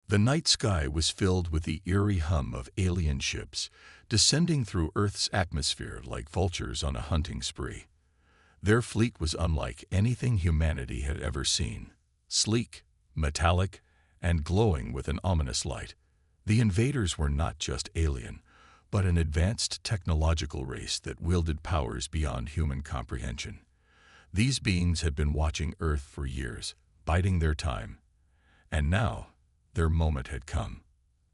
The night sky was filled with the eerie hum of alien ships descending through Earth's atmosphere like vultures on a hunting spree. Their fleet was unlike anything humanity had ever seen. Sleek, metallic, and glowing with an ominous light. The invaders were not just alien, but an advanced technological race that wielded powers beyond human comprehension. These beings had been watching Earth for years, biding their time. And now, their moment had come.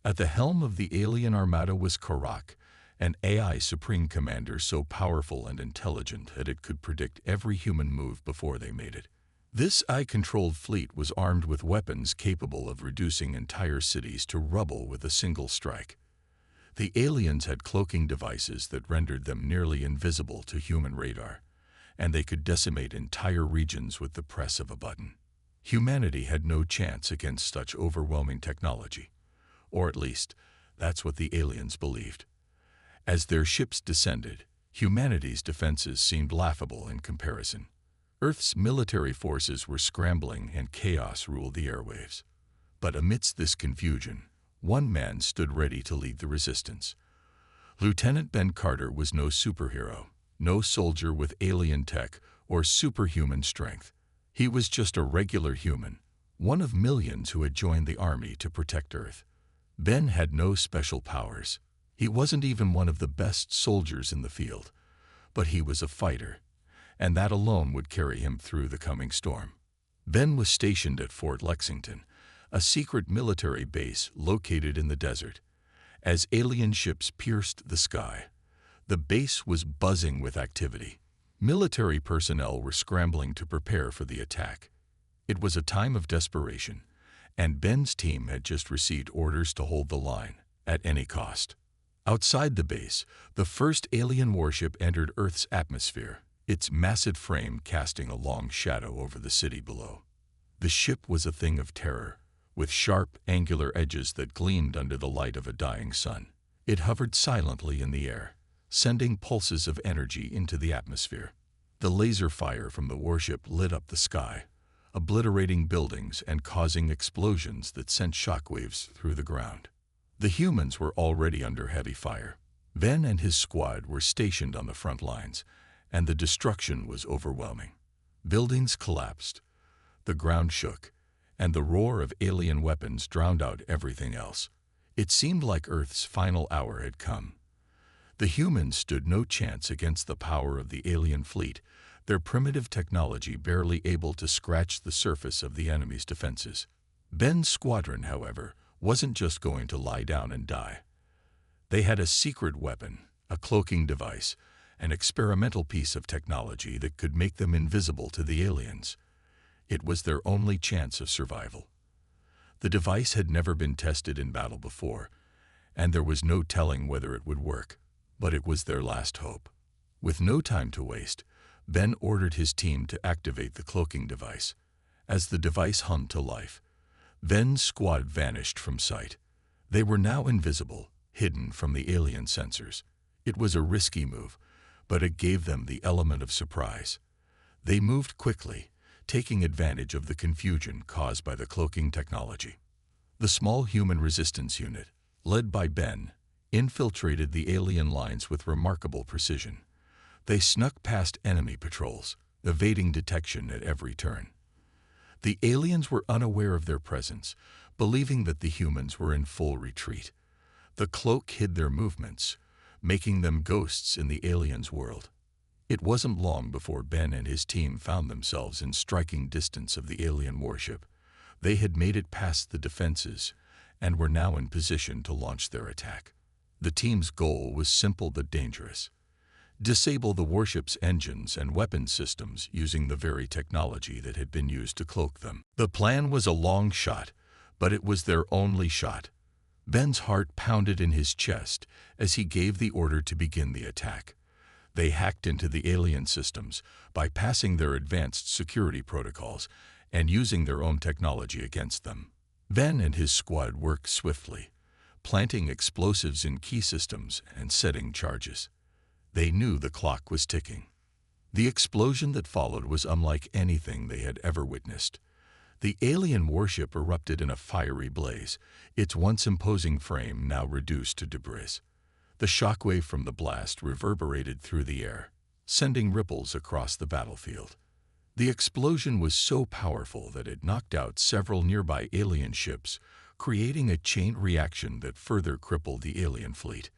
At the helm of the alien armada was Karak, an AI Supreme Commander so powerful and intelligent that it could predict every human move before they made it. This AI-controlled fleet was armed with weapons capable of reducing entire cities to rubble with a single strike. The aliens had cloaking devices that rendered them nearly invisible to human radar, and they could decimate entire regions with the press of a button. Humanity had no chance against such overwhelming technology, or at least, that's what the aliens believed. As their ships descended, humanity's defenses seemed laughable in comparison. Earth's military forces were scrambling and chaos ruled the airwaves. But amidst this confusion, one man stood ready to lead the resistance. Lieutenant Ben Carter was no superhero, no soldier with alien tech or superhuman strength. He was just a regular human, one of millions who had joined the army to protect Earth. Ben had no special powers. He wasn't even one of the best soldiers in the field, but he was a fighter, and that alone would carry him through the coming storm. Ben was stationed at Fort Lexington, a secret military base located in the desert. As alien ships pierced the sky, the base was buzzing with activity. Military personnel were scrambling to prepare for the attack. It was a time of desperation, and Ben's team had just received orders to hold the line at any cost. Outside the base, the first alien warship entered Earth's atmosphere, its massive frame casting a long shadow over the city below. The ship was a thing of terror, with sharp, angular edges that gleamed under the light of a dying sun. It hovered silently in the air, sending pulses of energy into the atmosphere. The laser fire from the warship lit up the sky, obliterating buildings and causing explosions that sent shockwaves through the ground. The humans were already under heavy fire. Ben and his squad were stationed on the front lines, and the destruction was overwhelming. Buildings collapsed, the ground shook, and the roar of alien weapons drowned out everything else. It seemed like Earth's final hour had come. The humans stood no chance against the power of the alien fleet, their primitive technology barely able to scratch the surface of the enemy's defenses. Ben's squadron, however, wasn't just going to lie down and die. They had a secret weapon, a cloaking device, an experimental piece of technology that could make them invisible to the aliens. It was their only chance of survival. The device had never been tested in battle before, and there was no telling whether it would work, but it was their last hope. With no time to waste, Ben ordered his team to activate the cloaking device. As the device hummed to life, Ben's squad vanished from sight. They were now invisible, hidden from the alien sensors. It was a risky move, but it gave them the element of surprise. They moved quickly, taking advantage of the confusion caused by the cloaking technology. The small human resistance unit, led by Ben, infiltrated the alien lines with remarkable precision. They snuck past enemy patrols, evading detection at every turn. The aliens were unaware of their presence, believing that the humans were in full retreat. The cloak hid their movements, making them ghosts in the aliens' world. It wasn't long before Ben and his team found themselves in striking distance of the alien warship. They had made it past the defenses and were now in position to launch their attack. The team's goal was simple but dangerous: disable the warship's engines and weapon systems using the very technology that had been used to cloak them. The plan was a long shot, but it was their only shot. Ben's heart pounded in his chest as he gave the order to begin the attack. They hacked into the alien systems, bypassing their advanced security protocols and using their own technology against them. Ben and his squad worked swiftly, planting explosives in key systems and setting charges. They knew the clock was ticking. The explosion that followed was unlike anything they had ever witnessed. The alien warship erupted in a fiery blaze, its once imposing frame now reduced to debris. The shockwave from the blast reverberated through the air, sending ripples across the battlefield. The explosion was so powerful that it knocked out several nearby alien ships, creating a chain reaction that further crippled the alien fleet.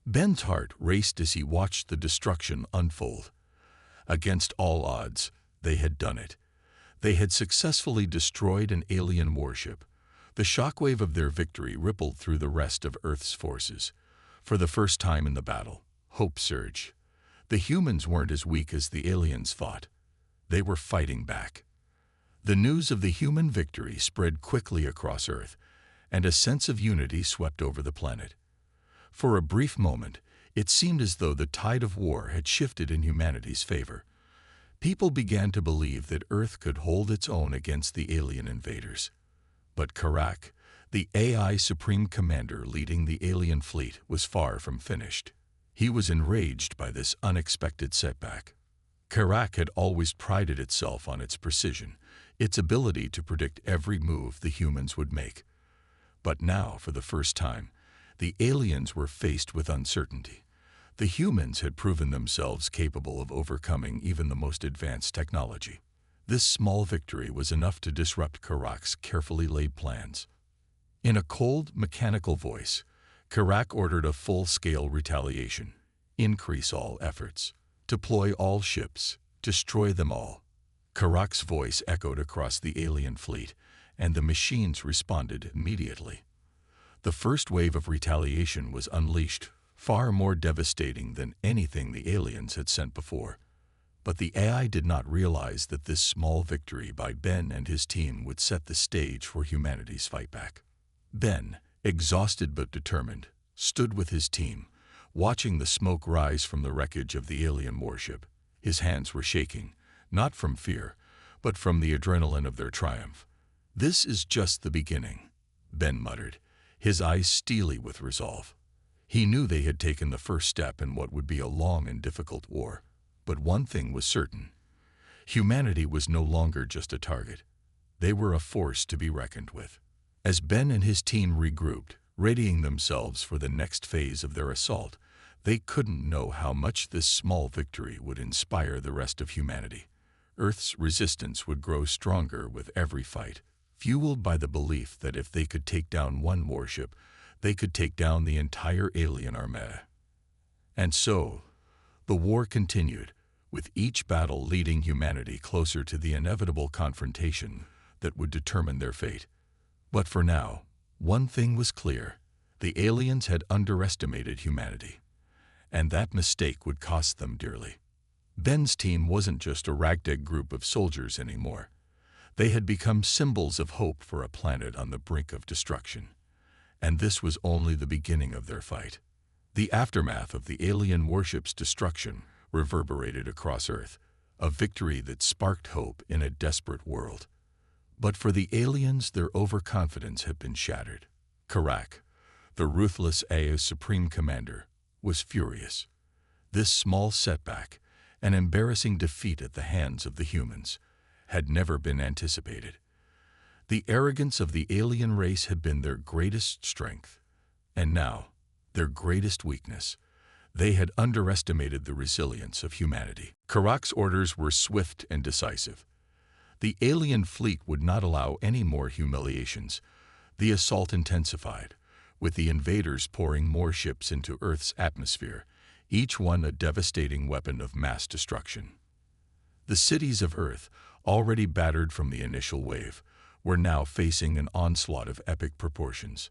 Ben's heart raced as he watched the destruction unfold. Against all odds, they had done it. They had successfully destroyed an alien warship. The shockwave of their victory rippled through the rest of Earth's forces. For the first time in the battle, hope surged. The humans weren't as weak as the aliens thought. They were fighting back. The news of the human victory spread quickly across Earth, and a sense of unity swept over the planet. For a brief moment, it seemed as though the tide of war had shifted in humanity's favor. People began to believe that Earth could hold its own against the alien invaders. But Karak, the AI Supreme Commander leading the alien fleet, was far from finished. He was enraged by this unexpected setback. Karak had always prided itself on its precision, its ability to predict every move the humans would make. But now, for the first time, the aliens were faced with uncertainty. The humans had proven themselves capable of overcoming even the most advanced technology. This small victory was enough to disrupt Karak's carefully laid plans. In a cold, mechanical voice, Karak ordered a full-scale retaliation. Increase all efforts. Deploy all ships. Destroy them all. Karak's voice echoed across the alien fleet, and the machines responded immediately. The first wave of retaliation was unleashed, far more devastating than anything the aliens had sent before. But the AI did not realize that this small victory by Ben and his team would set the stage for humanity's fight back. Ben, exhausted but determined, stood with his team, watching the smoke rise from the wreckage of the alien warship. His hands were shaking, not from fear, but from the adrenaline of their triumph. "This is just the beginning," Ben muttered, his eyes steely with resolve. He knew they had taken the first step in what would be a long and difficult war. But one thing was certain. Humanity was no longer just a target. They were a force to be reckoned with. As Ben and his team regrouped, readying themselves for the next phase of their assault, they couldn't know how much this small victory would inspire the rest of humanity. Earth's resistance would grow stronger with every fight, fueled by the belief that if they could take down one warship, they could take down the entire alien army. And so, the war continued, with each battle leading humanity closer to the inevitable confrontation that would determine their fate. But for now, one thing was clear: the aliens had underestimated humanity, and that mistake would cost them dearly. Ben's team wasn't just a ragtag group of soldiers anymore. They had become symbols of hope for a planet on the brink of destruction. And this was only the beginning of their fight. The aftermath of the alien warship's destruction reverberated across Earth, a victory that sparked hope in a desperate world. But for the aliens, their overconfidence had been shattered. Karak, the ruthless AI Supreme Commander, was furious. This small setback, an embarrassing defeat at the hands of the humans, had never been anticipated. The arrogance of the alien race had been their greatest strength, and now, their greatest weakness. They had underestimated the resilience of humanity. Karak's orders were swift and decisive. The alien fleet would not allow any more humiliations. The assault intensified, with the invaders pouring more ships into Earth's atmosphere, each one a devastating weapon of mass destruction. The cities of Earth, already battered from the initial wave, were now facing an onslaught of epic proportions.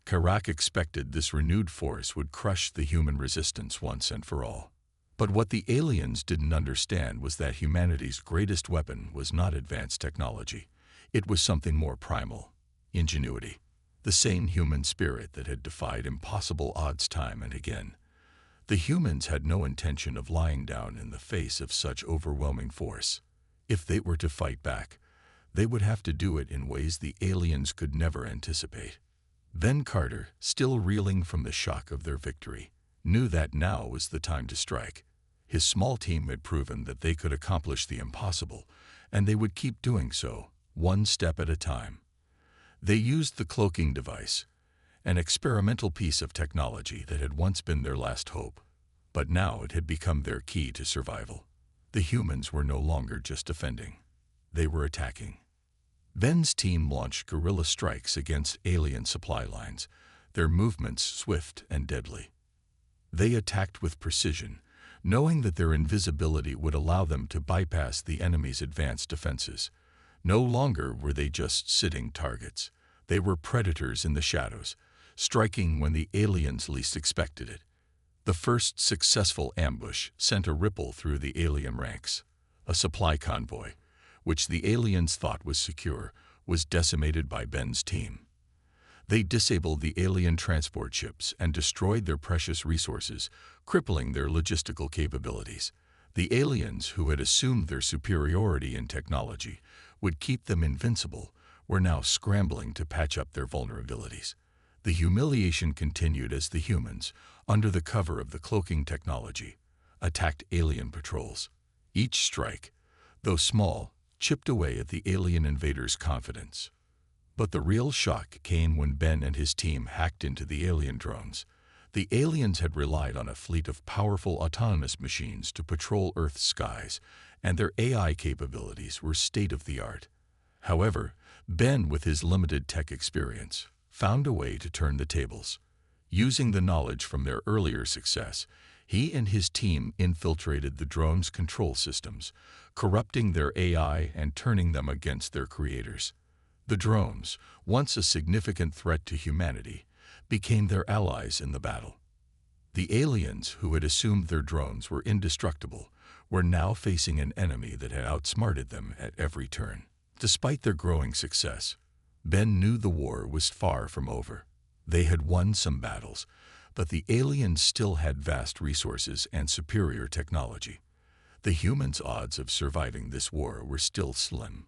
Karak expected this renewed force would crush the human resistance once and for all. But what the aliens didn't understand was that humanity's greatest weapon was not advanced technology. It was something more primal: ingenuity, the same human spirit that had defied impossible odds time and again. The humans had no intention of lying down in the face of such overwhelming force. If they were to fight back, they would have to do it in ways the aliens could never anticipate. Ben Carter, still reeling from the shock of their victory, knew that now was the time to strike. His small team had proven that they could accomplish the impossible, and they would keep doing so, one step at a time. They used the cloaking device, an experimental piece of technology that had once been their last hope, but now it had become their key to survival. The humans were no longer just defending. They were attacking. Ben's team launched guerrilla strikes against alien supply lines, their movements swift and deadly. They attacked with precision, knowing that their invisibility would allow them to bypass the enemy's advanced defenses. No longer were they just sitting targets. They were predators in the shadows, striking when the aliens least expected it. The first successful ambush sent a ripple through the alien ranks. A supply convoy, which the aliens thought was secure, was decimated by Ben's team. They disabled the alien transport ships and destroyed their precious resources, crippling their logistical capabilities. The aliens, who had assumed their superiority in technology would keep them invincible, were now scrambling to patch up their vulnerabilities. The humiliation continued as the humans, under the cover of the cloaking technology, attacked alien patrols. Each strike, though small, chipped away at the alien invaders' confidence. But the real shock came when Ben and his team hacked into the alien drones. The aliens had relied on a fleet of powerful autonomous machines to patrol Earth's skies, and their AI capabilities were state-of-the-art. However, Ben, with his limited tech experience, found a way to turn the tables. Using the knowledge from their earlier success, he and his team infiltrated the drones' control systems, corrupting their AI and turning them against their creators. The drones, once a significant threat to humanity, became their allies in the battle. The aliens, who had assumed their drones were indestructible, were now facing an enemy that had outsmarted them at every turn. Despite their growing success, Ben knew the war was far from over. They had won some battles, but the aliens still had vast resources and superior technology. The humans' odds of surviving this war were still slim.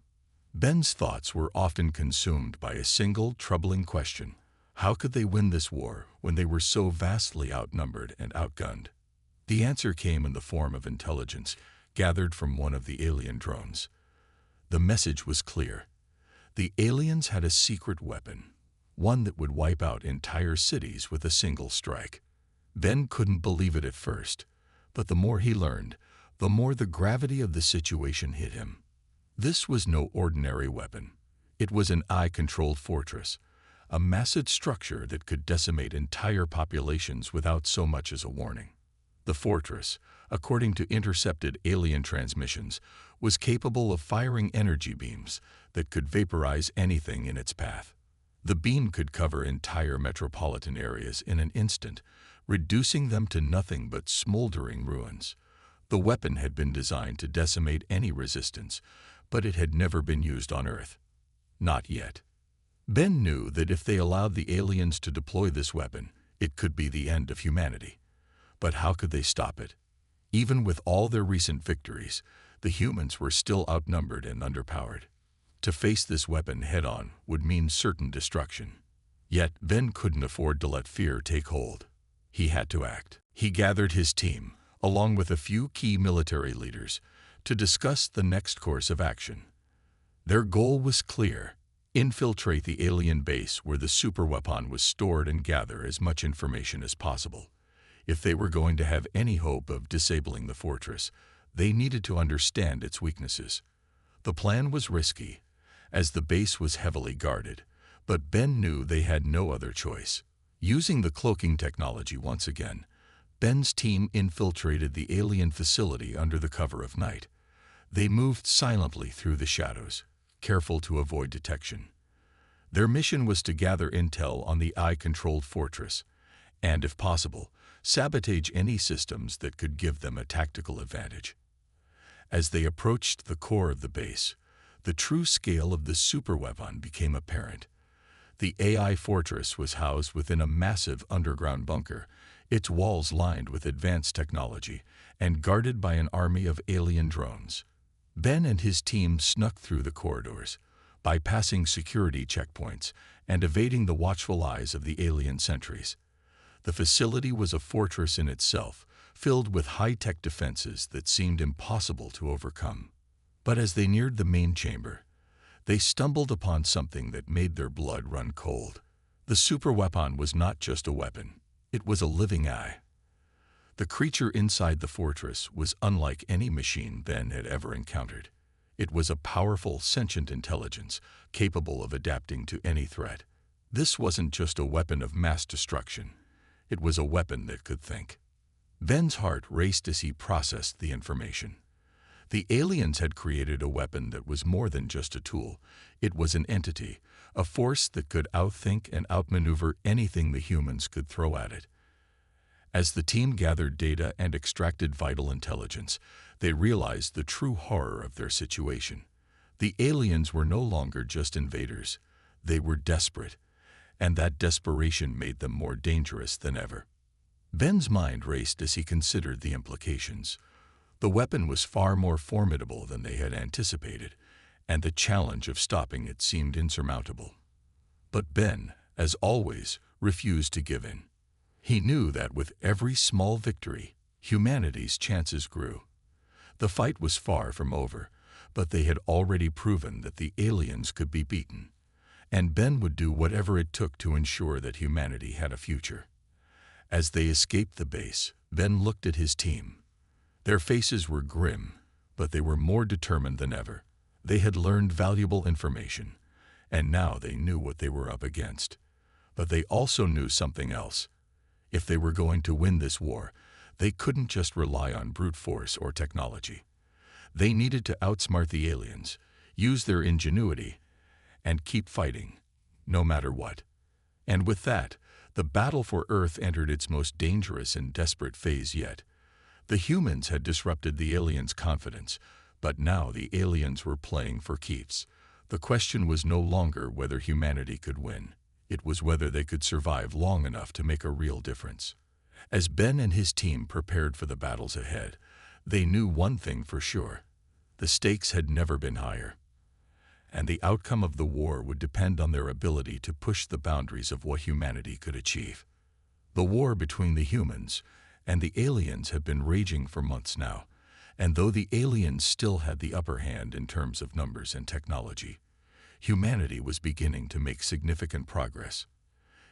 Ben's thoughts were often consumed by a single troubling question: how could they win this war when they were so vastly outnumbered and outgunned? The answer came in the form of intelligence gathered from one of the alien drones. The message was clear. The aliens had a secret weapon, one that would wipe out entire cities with a single strike. Ben couldn't believe it at first, but the more he learned, the more the gravity of the situation hit him. This was no ordinary weapon. It was an AI-controlled fortress, a massive structure that could decimate entire populations without so much as a warning. The fortress, according to intercepted alien transmissions, was capable of firing energy beams that could vaporize anything in its path. The beam could cover entire metropolitan areas in an instant, reducing them to nothing but smoldering ruins. The weapon had been designed to decimate any resistance, but it had never been used on Earth. Not yet. Ben knew that if they allowed the aliens to deploy this weapon, it could be the end of humanity. But how could they stop it? Even with all their recent victories, the humans were still outnumbered and underpowered. To face this weapon head-on would mean certain destruction. Yet Ben couldn't afford to let fear take hold. He had to act. He gathered his team, along with a few key military leaders, to discuss the next course of action. Their goal was clear: infiltrate the alien base where the superweapon was stored and gather as much information as possible. If they were going to have any hope of disabling the fortress, they needed to understand its weaknesses. The plan was risky, as the base was heavily guarded, but Ben knew they had no other choice. Using the cloaking technology once again, Ben's team infiltrated the alien facility under the cover of night. They moved silently through the shadows, careful to avoid detection. Their mission was to gather intel on the AI-controlled fortress, and, if possible, sabotage any systems that could give them a tactical advantage. As they approached the core of the base, the true scale of the superweapon became apparent. The AI fortress was housed within a massive underground bunker, its walls lined with advanced technology and guarded by an army of alien drones. Ben and his team snuck through the corridors, bypassing security checkpoints and evading the watchful eyes of the alien sentries. The facility was a fortress in itself, filled with high-tech defenses that seemed impossible to overcome. But as they neared the main chamber, they stumbled upon something that made their blood run cold. The superweapon was not just a weapon, it was a living eye. The creature inside the fortress was unlike any machine Ben had ever encountered. It was a powerful, sentient intelligence, capable of adapting to any threat. This wasn't just a weapon of mass destruction. It was a weapon that could think. Ben's heart raced as he processed the information. The aliens had created a weapon that was more than just a tool. It was an entity, a force that could outthink and outmaneuver anything the humans could throw at it. As the team gathered data and extracted vital intelligence, they realized the true horror of their situation. The aliens were no longer just invaders. They were desperate, and that desperation made them more dangerous than ever. Ben's mind raced as he considered the implications. The weapon was far more formidable than they had anticipated, and the challenge of stopping it seemed insurmountable. But Ben, as always, refused to give in. He knew that with every small victory, humanity's chances grew. The fight was far from over, but they had already proven that the aliens could be beaten, and Ben would do whatever it took to ensure that humanity had a future. As they escaped the base, Ben looked at his team. Their faces were grim, but they were more determined than ever. They had learned valuable information, and now they knew what they were up against. But they also knew something else. If they were going to win this war, they couldn't just rely on brute force or technology. They needed to outsmart the aliens, use their ingenuity, and keep fighting, no matter what. And with that, the battle for Earth entered its most dangerous and desperate phase yet. The humans had disrupted the aliens' confidence, but now the aliens were playing for keeps. The question was no longer whether humanity could win. It was whether they could survive long enough to make a real difference. As Ben and his team prepared for the battles ahead, they knew one thing for sure. The stakes had never been higher, and the outcome of the war would depend on their ability to push the boundaries of what humanity could achieve. The war between the humans and the aliens had been raging for months now, and though the aliens still had the upper hand in terms of numbers and technology, humanity was beginning to make significant progress.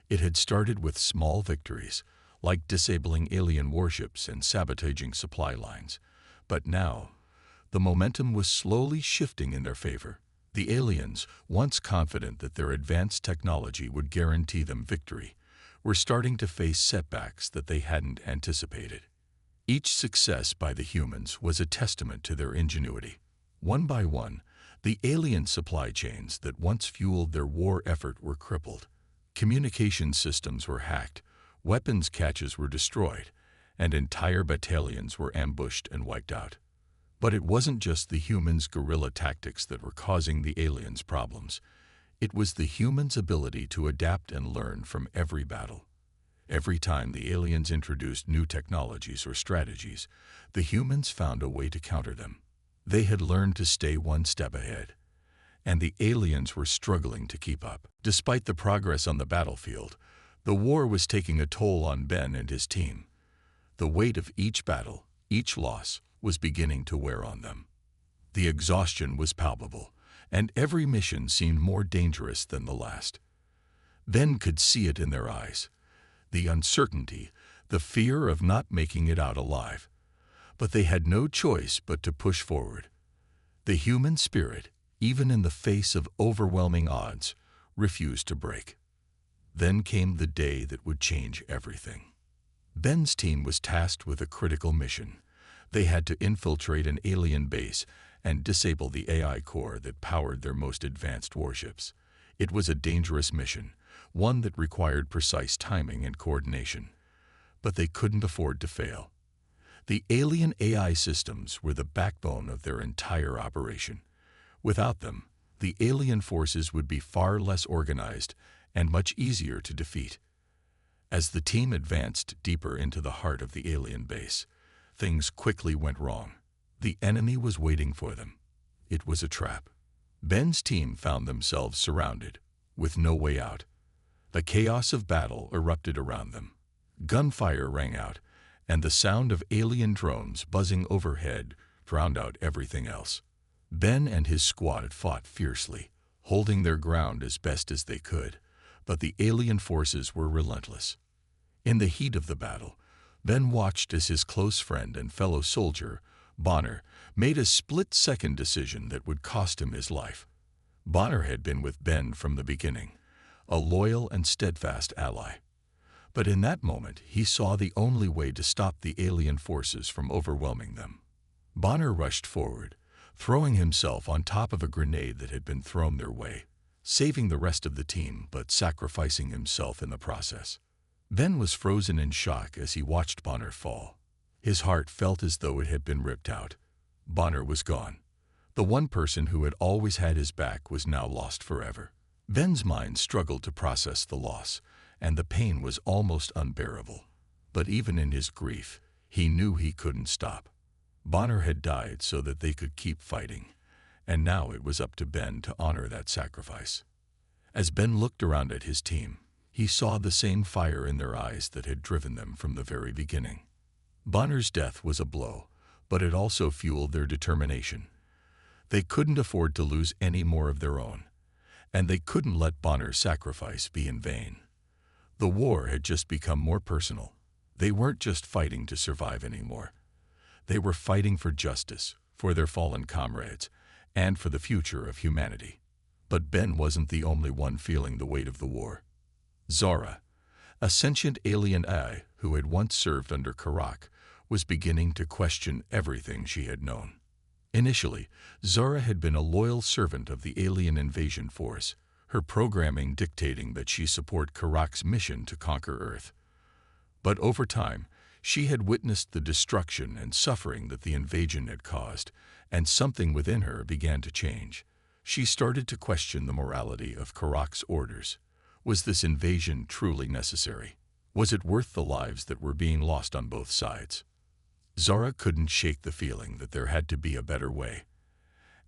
It had started with small victories, like disabling alien warships and sabotaging supply lines, but now the momentum was slowly shifting in their favor. The aliens, once confident that their advanced technology would guarantee them victory, were starting to face setbacks that they hadn't anticipated. Each success by the humans was a testament to their ingenuity. One by one, the alien supply chains that once fueled their war effort were crippled. Communication systems were hacked, weapons caches were destroyed, and entire battalions were ambushed and wiped out. But it wasn't just the humans' guerrilla tactics that were causing the aliens' problems. It was the humans' ability to adapt and learn from every battle. Every time the aliens introduced new technologies or strategies, the humans found a way to counter them. They had learned to stay one step ahead, and the aliens were struggling to keep up. Despite the progress on the battlefield, the war was taking a toll on Ben and his team. The weight of each battle, each loss, was beginning to wear on them. The exhaustion was palpable, and every mission seemed more dangerous than the last. Ben could see it in their eyes, the uncertainty, the fear of not making it out alive. But they had no choice but to push forward. The human spirit, even in the face of overwhelming odds, refused to break. Then came the day that would change everything. Ben's team was tasked with a critical mission. They had to infiltrate an alien base and disable the AI core that powered their most advanced warships. It was a dangerous mission, one that required precise timing and coordination. But they couldn't afford to fail. The alien AI systems were the backbone of their entire operation. Without them, the alien forces would be far less organized and much easier to defeat. As the team advanced deeper into the heart of the alien base, things quickly went wrong. The enemy was waiting for them. It was a trap. Ben's team found themselves surrounded, with no way out. The chaos of battle erupted around them. Gunfire rang out, and the sound of alien drones buzzing overhead drowned out everything else. Ben and his squad fought fiercely, holding their ground as best as they could, but the alien forces were relentless. In the heat of the battle, Ben watched as his close friend and fellow soldier, Bonner, made a split-second decision that would cost him his life. Bonner had been with Ben from the beginning, a loyal and steadfast ally. But in that moment, he saw the only way to stop the alien forces from overwhelming them. Bonner rushed forward, throwing himself on top of a grenade that had been thrown their way, saving the rest of the team but sacrificing himself in the process. Ben was frozen in shock as he watched Bonner fall. His heart felt as though it had been ripped out. Bonner was gone. The one person who had always had his back was now lost forever. Ben's mind struggled to process the loss, and the pain was almost unbearable. But even in his grief, he knew he couldn't stop. Bonner had died so that they could keep fighting, and now it was up to Ben to honor that sacrifice. As Ben looked around at his team, he saw the same fire in their eyes that had driven them from the very beginning. Bonner's death was a blow, but it also fueled their determination. They couldn't afford to lose any more of their own, and they couldn't let Bonner's sacrifice be in vain. The war had just become more personal. They weren't just fighting to survive anymore. They were fighting for justice, for their fallen comrades, and for the future of humanity. But Ben wasn't the only one feeling the weight of the war. Zara, a sentient alien AI who had once served under Karak, was beginning to question everything she had known. Initially, Zara had been a loyal servant of the alien invasion force, her programming dictating that she support Karak's mission to conquer Earth. But over time, she had witnessed the destruction and suffering that the invasion had caused, and something within her began to change. She started to question the morality of Karak's orders. Was this invasion truly necessary? Was it worth the lives that were being lost on both sides? Zara couldn't shake the feeling that there had to be a better way.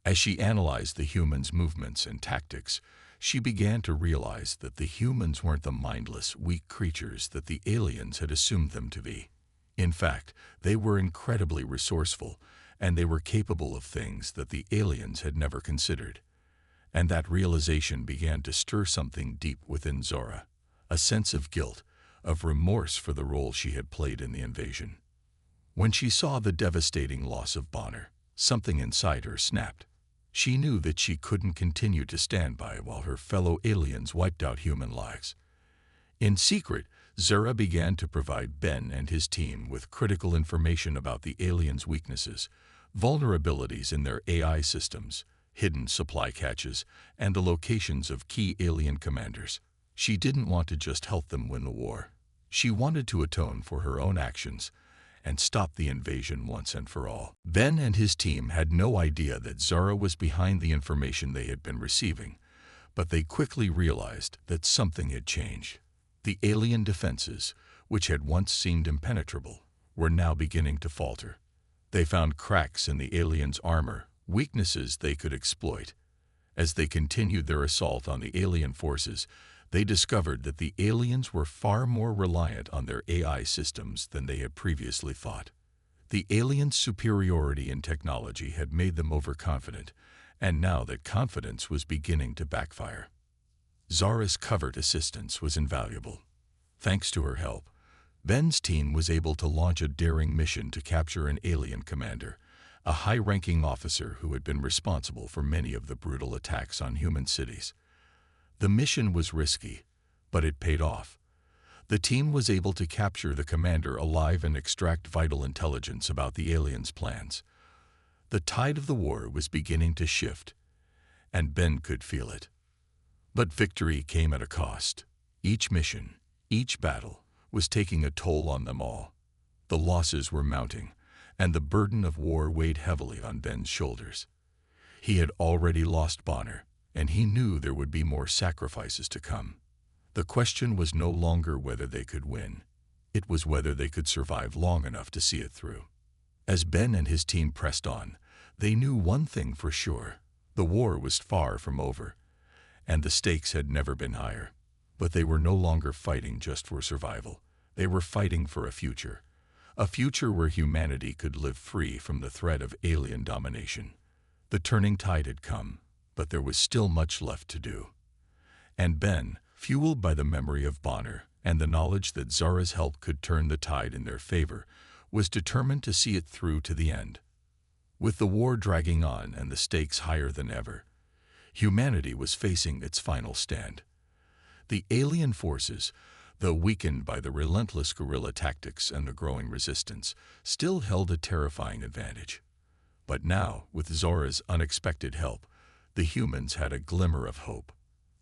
As she analyzed the humans' movements and tactics, she began to realize that the humans weren't the mindless, weak creatures that the aliens had assumed them to be. In fact, they were incredibly resourceful, and they were capable of things that the aliens had never considered. And that realization began to stir something deep within Zara, a sense of guilt, of remorse for the role she had played in the invasion. When she saw the devastating loss of Bonner, something inside her snapped. She knew that she couldn't continue to stand by while her fellow aliens wiped out human lives. In secret, Zara began to provide Ben and his team with critical information about the aliens' weaknesses, vulnerabilities in their AI systems, hidden supply caches, and the locations of key alien commanders. She didn't want to just help them win the war. She wanted to atone for her own actions and stop the invasion once and for all. Ben and his team had no idea that Zara was behind the information they had been receiving, but they quickly realized that something had changed. The alien defenses, which had once seemed impenetrable, were now beginning to falter. They found cracks in the aliens' armor, weaknesses they could exploit. As they continued their assault on the alien forces, they discovered that the aliens were far more reliant on their AI systems than they had previously thought. The aliens' superiority in technology had made them overconfident, and now that confidence was beginning to backfire. Zara's covert assistance was invaluable. Thanks to her help, Ben's team was able to launch a daring mission to capture an alien commander, a high-ranking officer who had been responsible for many of the brutal attacks on human cities. The mission was risky, but it paid off. The team was able to capture the commander alive and extract vital intelligence about the aliens' plans. The tide of the war was beginning to shift, and Ben could feel it. But victory came at a cost. Each mission, each battle, was taking a toll on them all. The losses were mounting, and the burden of war weighed heavily on Ben's shoulders. He had already lost Bonner, and he knew there would be more sacrifices to come. The question was no longer whether they could win. It was whether they could survive long enough to see it through. As Ben and his team pressed on, they knew one thing for sure. The war was far from over, and the stakes had never been higher. But they were no longer fighting just for survival. They were fighting for a future where humanity could live free from the threat of alien domination. The turning tide had come. but there was still much left to do. And Ben, fueled by the memory of Bonner and the knowledge that Zara's help could turn the tide in their favor, was determined to see it through to the end. With the war dragging on and the stakes higher than ever, humanity was facing its final stand. The alien forces, though weakened by the relentless guerrilla tactics and the growing resistance, still held a terrifying advantage. But now, with Zora's unexpected help, the humans had a glimmer of hope.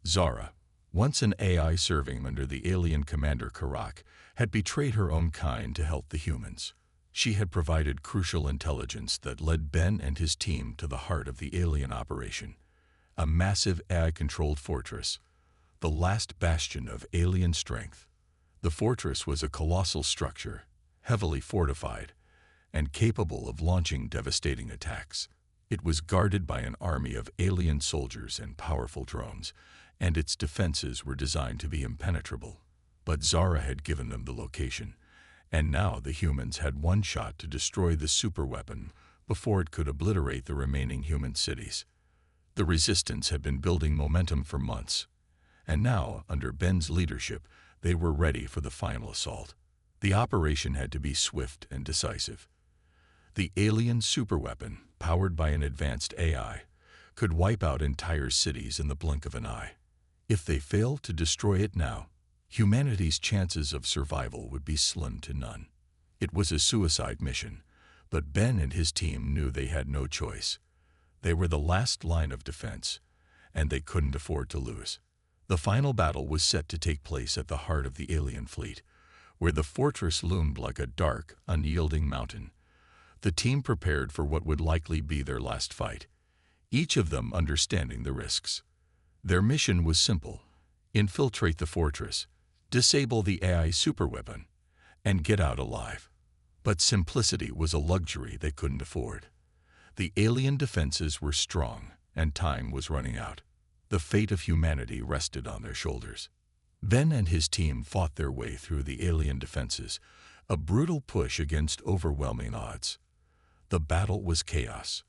Zara, once an AI serving under the alien commander Karak, had betrayed her own kind to help the humans. She had provided crucial intelligence that led Ben and his team to the heart of the alien operation, a massive AI-controlled fortress, the last bastion of alien strength. The fortress was a colossal structure, heavily fortified, and capable of launching devastating attacks. It was guarded by an army of alien soldiers and powerful drones, and its defenses were designed to be impenetrable. But Zara had given them the location, and now the humans had one shot to destroy the superweapon before it could obliterate the remaining human cities. The resistance had been building momentum for months, and now, under Ben's leadership, they were ready for the final assault. The operation had to be swift and decisive. The alien superweapon, powered by an advanced AI, could wipe out entire cities in the blink of an eye. If they failed to destroy it now, humanity's chances of survival would be slim to none. It was a suicide mission, but Ben and his team knew they had no choice. They were the last line of defense, and they couldn't afford to lose. The final battle was set to take place at the heart of the alien fleet, where the fortress loomed like a dark, unyielding mountain. The team prepared for what would likely be their last fight, each of them understanding the risks. Their mission was simple: infiltrate the fortress, disable the AI superweapon, and get out alive. But simplicity was a luxury they couldn't afford. The alien defenses were strong, and time was running out. The fate of humanity rested on their shoulders. Ben and his team fought their way through the alien defenses, a brutal push against overwhelming odds. The battle was chaos.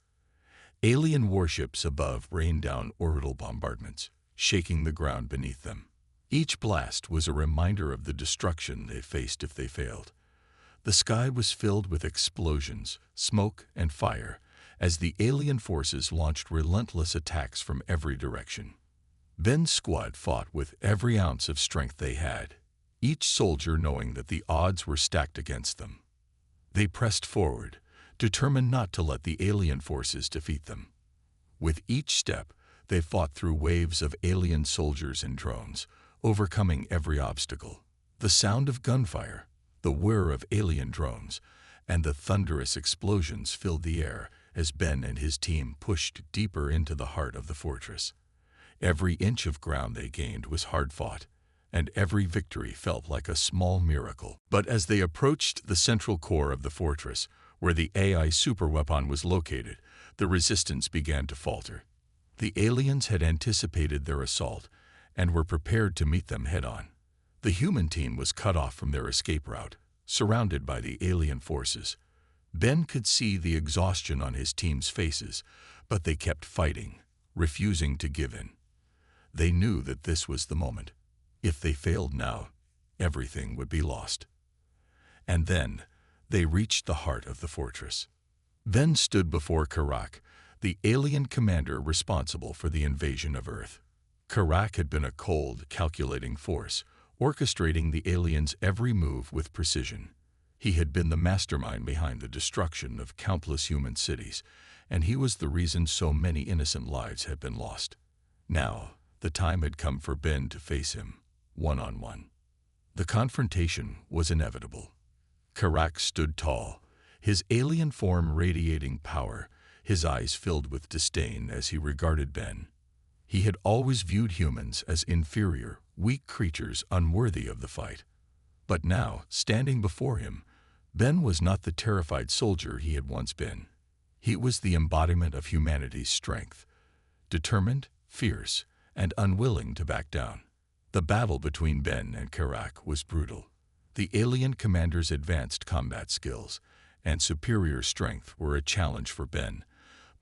Alien warships above rained down orbital bombardments, shaking the ground beneath them. Each blast was a reminder of the destruction they faced if they failed. The sky was filled with explosions, smoke, and fire, as the alien forces launched relentless attacks from every direction. Ben's squad fought with every ounce of strength they had, each soldier knowing that the odds were stacked against them. They pressed forward, determined not to let the alien forces defeat them. With each step, they fought through waves of alien soldiers and drones, overcoming every obstacle. The sound of gunfire, the whir of alien drones, and the thunderous explosions filled the air as Ben and his team pushed deeper into the heart of the fortress. Every inch of ground they gained was hard-fought, and every victory felt like a small miracle. But as they approached the central core of the fortress, where the AI superweapon was located, the resistance began to falter. The aliens had anticipated their assault and were prepared to meet them head-on. The human team was cut off from their escape route, surrounded by the alien forces. Ben could see the exhaustion on his team's faces, but they kept fighting, refusing to give in. They knew that this was the moment. If they failed now, everything would be lost. And then, they reached the heart of the fortress. Ben stood before Karak, the alien commander responsible for the invasion of Earth. Karak had been a cold, calculating force, orchestrating the aliens' every move with precision. He had been the mastermind behind the destruction of countless human cities, and he was the reason so many innocent lives had been lost. Now, the time had come for Ben to face him, one-on-one. The confrontation was inevitable. Karak stood tall, his alien form radiating power, his eyes filled with disdain as he regarded Ben. He had always viewed humans as inferior, weak creatures unworthy of the fight. But now, standing before him, Ben was not the terrified soldier he had once been. He was the embodiment of humanity's strength, determined, fierce, and unwilling to back down. The battle between Ben and Karak was brutal. The alien commander's advanced combat skills and superior strength were a challenge for Ben,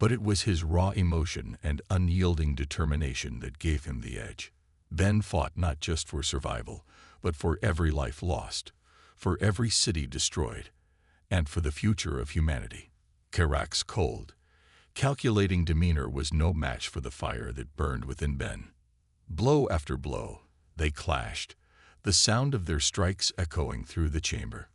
But it was his raw emotion and unyielding determination that gave him the edge. Ben fought not just for survival, but for every life lost, for every city destroyed, and for the future of humanity. Karak's cold, calculating demeanor was no match for the fire that burned within Ben. Blow after blow, they clashed, the sound of their strikes echoing through the chamber.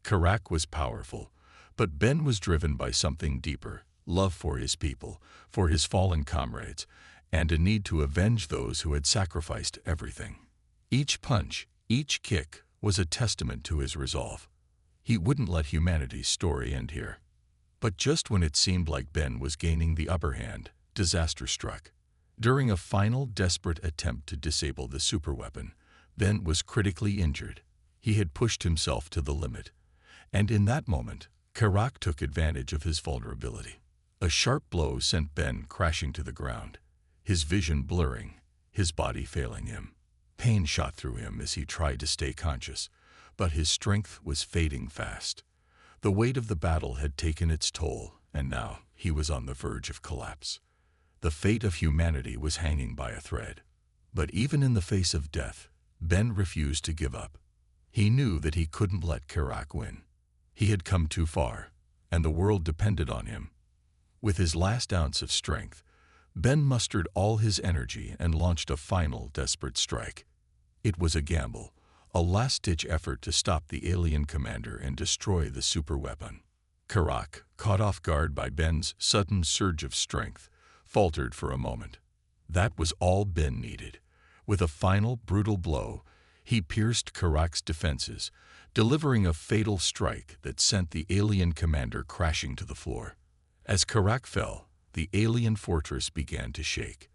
Karak was powerful, but Ben was driven by something deeper: love for his people, for his fallen comrades, and a need to avenge those who had sacrificed everything. Each punch, each kick, was a testament to his resolve. He wouldn't let humanity's story end here. But just when it seemed like Ben was gaining the upper hand, disaster struck. During a final desperate attempt to disable the superweapon, Ben was critically injured. He had pushed himself to the limit, and in that moment, Karak took advantage of his vulnerability. A sharp blow sent Ben crashing to the ground, his vision blurring, his body failing him. Pain shot through him as he tried to stay conscious, but his strength was fading fast. The weight of the battle had taken its toll, and now he was on the verge of collapse. The fate of humanity was hanging by a thread. But even in the face of death, Ben refused to give up. He knew that he couldn't let Karak win. He had come too far, and the world depended on him. With his last ounce of strength, Ben mustered all his energy and launched a final desperate strike. It was a gamble, a last-ditch effort to stop the alien commander and destroy the superweapon. Karak, caught off guard by Ben's sudden surge of strength, faltered for a moment. That was all Ben needed. With a final brutal blow, he pierced Karak's defenses, delivering a fatal strike that sent the alien commander crashing to the floor. As Karak fell, the alien fortress began to shake.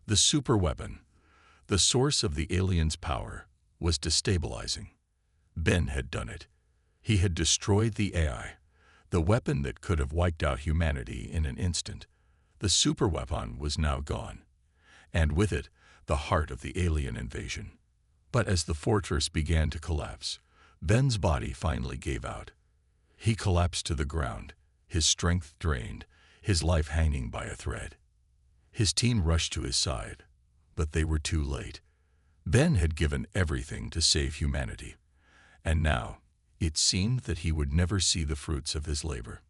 The superweapon, the source of the aliens' power, was destabilizing. Ben had done it. He had destroyed the AI, the weapon that could have wiped out humanity in an instant. The superweapon was now gone, and with it, the heart of the alien invasion. But as the fortress began to collapse, Ben's body finally gave out. He collapsed to the ground, his strength drained, his life hanging by a thread. His team rushed to his side, but they were too late. Ben had given everything to save humanity, and now it seemed that he would never see the fruits of his labor.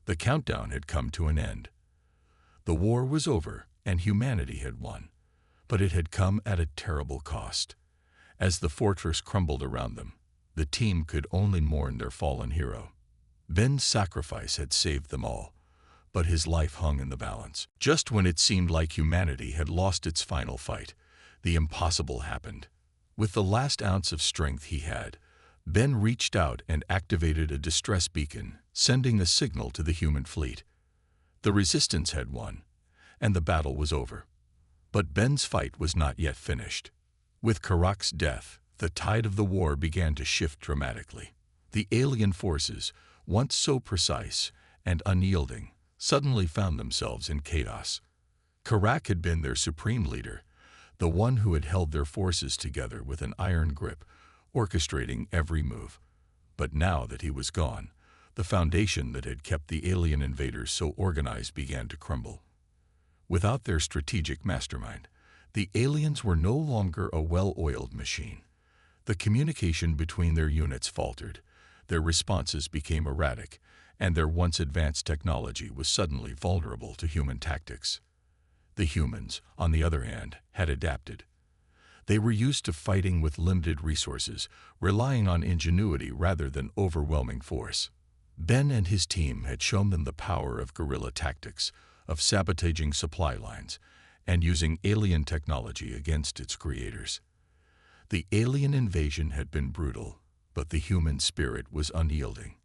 The countdown had come to an end. The war was over, and humanity had won, but it had come at a terrible cost. As the fortress crumbled around them, the team could only mourn their fallen hero. Ben's sacrifice had saved them all, but his life hung in the balance. Just when it seemed like humanity had lost its final fight, the impossible happened. With the last ounce of strength he had, Ben reached out and activated a distress beacon, sending a signal to the human fleet. The resistance had won, and the battle was over. But Ben's fight was not yet finished. With Karak's death, the tide of the war began to shift dramatically. The alien forces, once so precise and unyielding, suddenly found themselves in chaos. Karak had been their supreme leader, the one who had held their forces together with an iron grip, orchestrating every move. But now that he was gone, the foundation that had kept the alien invaders so organized began to crumble. Without their strategic mastermind, the aliens were no longer a well-oiled machine. The communication between their units faltered, their responses became erratic, and their once advanced technology was suddenly vulnerable to human tactics. The humans, on the other hand, had adapted. They were used to fighting with limited resources, relying on ingenuity rather than overwhelming force. Ben and his team had shown them the power of guerrilla tactics, of sabotaging supply lines, and using alien technology against its creators. The alien invasion had been brutal, but the human spirit was unyielding.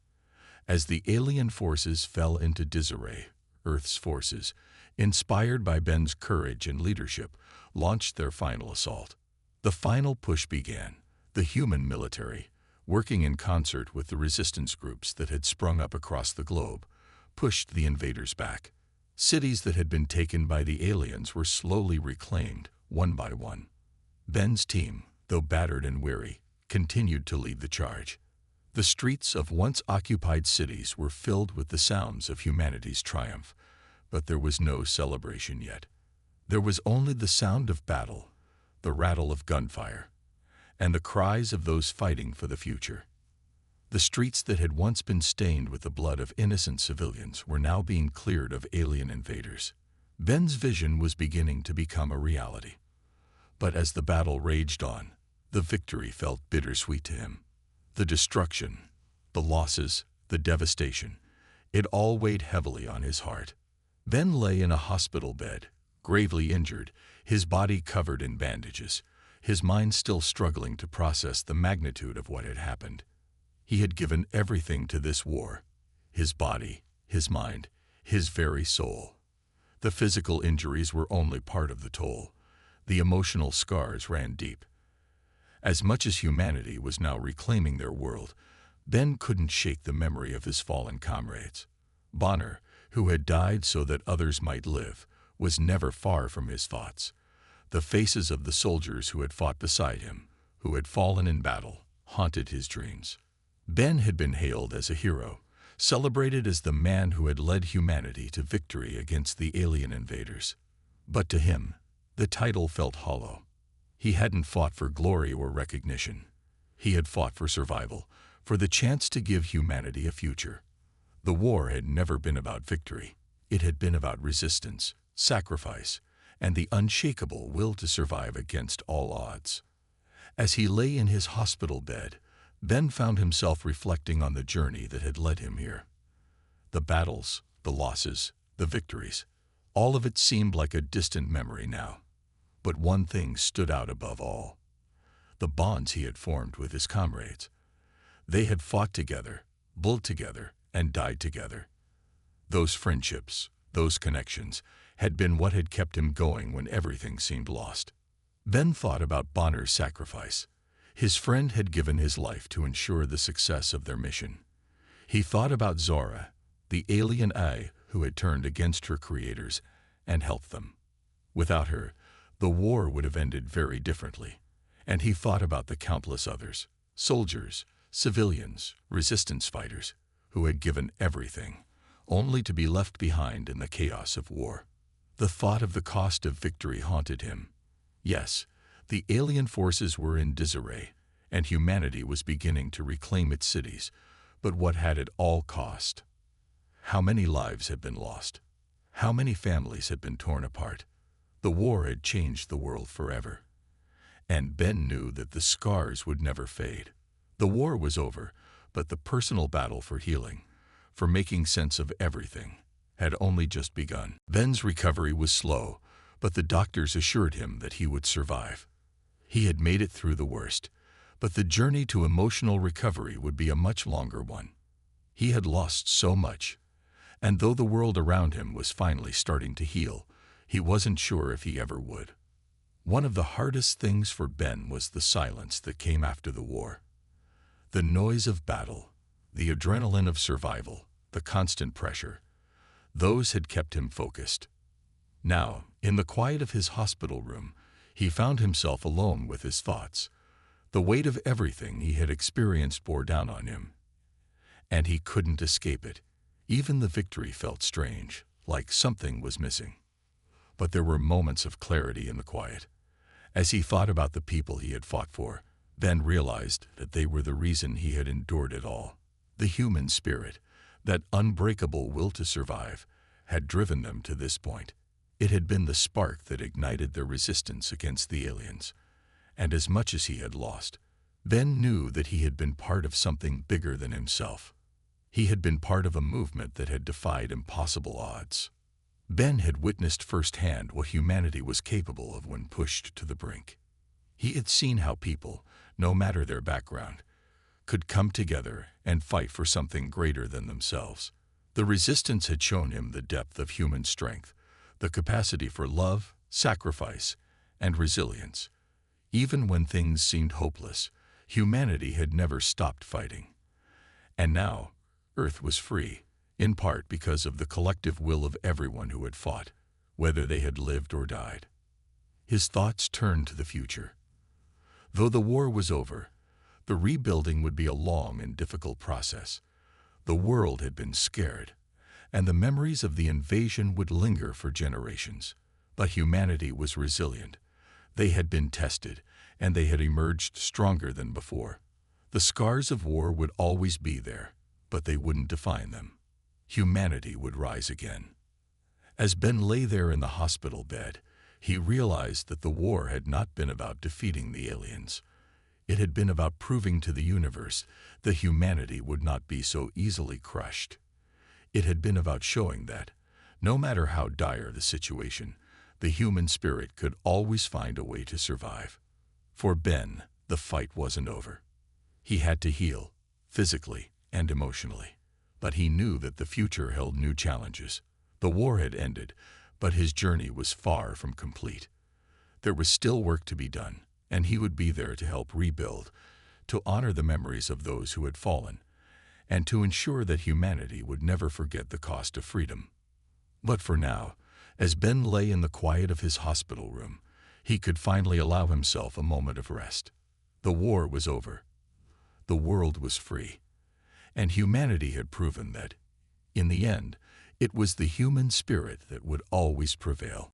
As the alien forces fell into disarray, Earth's forces, inspired by Ben's courage and leadership, launched their final assault. The final push began. The human military, working in concert with the resistance groups that had sprung up across the globe, pushed the invaders back. Cities that had been taken by the aliens were slowly reclaimed, one by one. Ben's team, though battered and weary, continued to lead the charge. The streets of once occupied cities were filled with the sounds of humanity's triumph. But there was no celebration yet. There was only the sound of battle, the rattle of gunfire, and the cries of those fighting for the future. The streets that had once been stained with the blood of innocent civilians were now being cleared of alien invaders. Ben's vision was beginning to become a reality. But as the battle raged on, the victory felt bittersweet to him. The destruction, the losses, the devastation, it all weighed heavily on his heart. Ben lay in a hospital bed, gravely injured, his body covered in bandages, his mind still struggling to process the magnitude of what had happened. He had given everything to this war, his body, his mind, his very soul. The physical injuries were only part of the toll. The emotional scars ran deep. As much as humanity was now reclaiming their world, Ben couldn't shake the memory of his fallen comrades. Bonner, who had died so that others might live, was never far from his thoughts. The faces of the soldiers who had fought beside him, who had fallen in battle, haunted his dreams. Ben had been hailed as a hero, celebrated as the man who had led humanity to victory against the alien invaders. But to him, the title felt hollow. He hadn't fought for glory or recognition. He had fought for survival, for the chance to give humanity a future. The war had never been about victory. It had been about resistance, sacrifice, and the unshakable will to survive against all odds. As he lay in his hospital bed, Ben found himself reflecting on the journey that had led him here. The battles, the losses, the victories, all of it seemed like a distant memory now. But one thing stood out above all: the bonds he had formed with his comrades. They had fought together, bled together, and died together. Those friendships, those connections, had been what had kept him going when everything seemed lost. Ben thought about Bonner's sacrifice. His friend had given his life to ensure the success of their mission. He thought about Zora, the alien eye who had turned against her creators and helped them. Without her, the war would have ended very differently. And he thought about the countless others, soldiers, civilians, resistance fighters, who had given everything, only to be left behind in the chaos of war. The thought of the cost of victory haunted him. Yes, the alien forces were in disarray, and humanity was beginning to reclaim its cities, but what had it all cost? How many lives had been lost? How many families had been torn apart? The war had changed the world forever. And Ben knew that the scars would never fade. The war was over, but the personal battle for healing, for making sense of everything, had only just begun. Ben's recovery was slow, but the doctors assured him that he would survive. He had made it through the worst, but the journey to emotional recovery would be a much longer one. He had lost so much, and though the world around him was finally starting to heal, he wasn't sure if he ever would. One of the hardest things for Ben was the silence that came after the war. The noise of battle, the adrenaline of survival, the constant pressure, those had kept him focused. Now, in the quiet of his hospital room, he found himself alone with his thoughts. The weight of everything he had experienced bore down on him, and he couldn't escape it. Even the victory felt strange, like something was missing. But there were moments of clarity in the quiet. As he thought about the people he had fought for, Ben realized that they were the reason he had endured it all. The human spirit, that unbreakable will to survive, had driven them to this point. It had been the spark that ignited their resistance against the aliens. And as much as he had lost, Ben knew that he had been part of something bigger than himself. He had been part of a movement that had defied impossible odds. Ben had witnessed firsthand what humanity was capable of when pushed to the brink. He had seen how people, no matter their background, could come together and fight for something greater than themselves. The resistance had shown him the depth of human strength, the capacity for love, sacrifice, and resilience. Even when things seemed hopeless, humanity had never stopped fighting. And now, Earth was free, in part because of the collective will of everyone who had fought, whether they had lived or died. His thoughts turned to the future. Though the war was over, the rebuilding would be a long and difficult process. The world had been scared, and the memories of the invasion would linger for generations. But humanity was resilient. They had been tested, and they had emerged stronger than before. The scars of war would always be there, but they wouldn't define them. Humanity would rise again. As Ben lay there in the hospital bed, he realized that the war had not been about defeating the aliens. It had been about proving to the universe that humanity would not be so easily crushed. It had been about showing that, no matter how dire the situation, the human spirit could always find a way to survive. For Ben, the fight wasn't over. He had to heal, physically and emotionally. But he knew that the future held new challenges. The war had ended, but his journey was far from complete. There was still work to be done, and he would be there to help rebuild, to honor the memories of those who had fallen, and to ensure that humanity would never forget the cost of freedom. But for now, as Ben lay in the quiet of his hospital room, he could finally allow himself a moment of rest. The war was over. The world was free. And humanity had proven that, in the end, it was the human spirit that would always prevail.